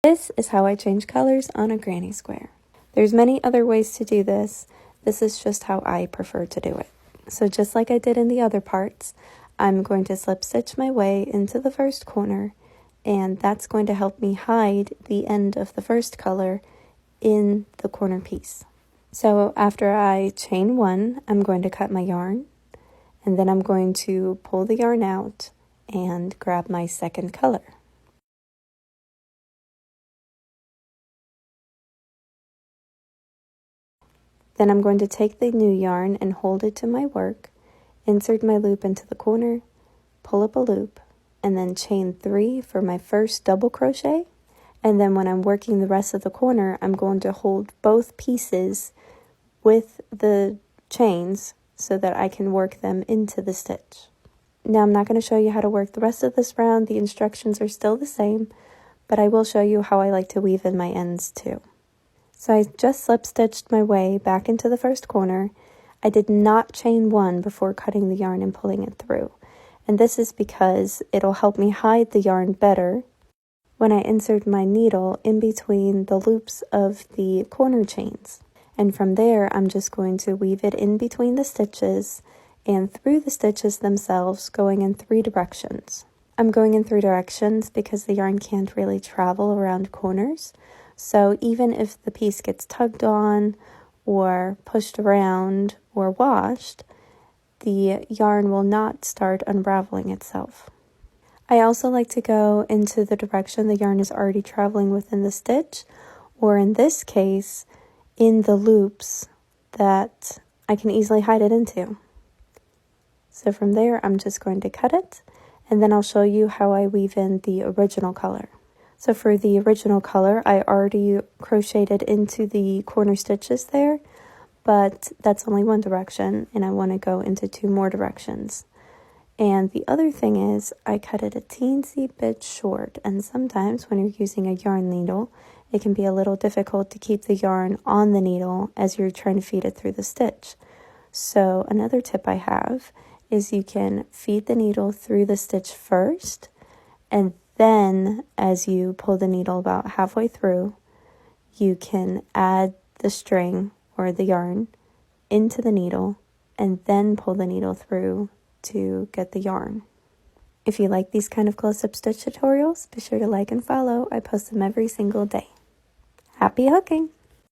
This is how I change colors on a granny square. There's many other ways to do this. This is just how I prefer to do it. So just like I did in the other parts, I'm going to slip stitch my way into the first corner, and that's going to help me hide the end of the first color in the corner piece. So after I chain one, I'm going to cut my yarn, and then I'm going to pull the yarn out and grab my second color. Then I'm going to take the new yarn and hold it to my work, insert my loop into the corner, pull up a loop, and then chain 3 for my first double crochet. And then when I'm working the rest of the corner, I'm going to hold both pieces with the chains so that I can work them into the stitch. Now I'm not going to show you how to work the rest of this round. The instructions are still the same, but I will show you how I like to weave in my ends too. So I just slip stitched my way back into the first corner. I did not chain one before cutting the yarn and pulling it through. And this is because it'll help me hide the yarn better when I insert my needle in between the loops of the corner chains. And from there, I'm just going to weave it in between the stitches and through the stitches themselves, going in 3 directions. I'm going in 3 directions because the yarn can't really travel around corners. So even if the piece gets tugged on or pushed around or washed, the yarn will not start unraveling itself. I also like to go into the direction the yarn is already traveling within the stitch, or in this case, in the loops that I can easily hide it into. So from there, I'm just going to cut it, and then I'll show you how I weave in the original color. So for the original color, I already crocheted into the corner stitches there, but that's only one direction, and I want to go into 2 more directions. And the other thing is, I cut it a teensy bit short, and sometimes when you're using a yarn needle, it can be a little difficult to keep the yarn on the needle as you're trying to feed it through the stitch. So another tip I have is you can feed the needle through the stitch first, and then as you pull the needle about halfway through, you can add the string or the yarn into the needle and then pull the needle through to get the yarn. If you like these kind of close-up stitch tutorials, be sure to like and follow. I post them every single day. Happy hooking!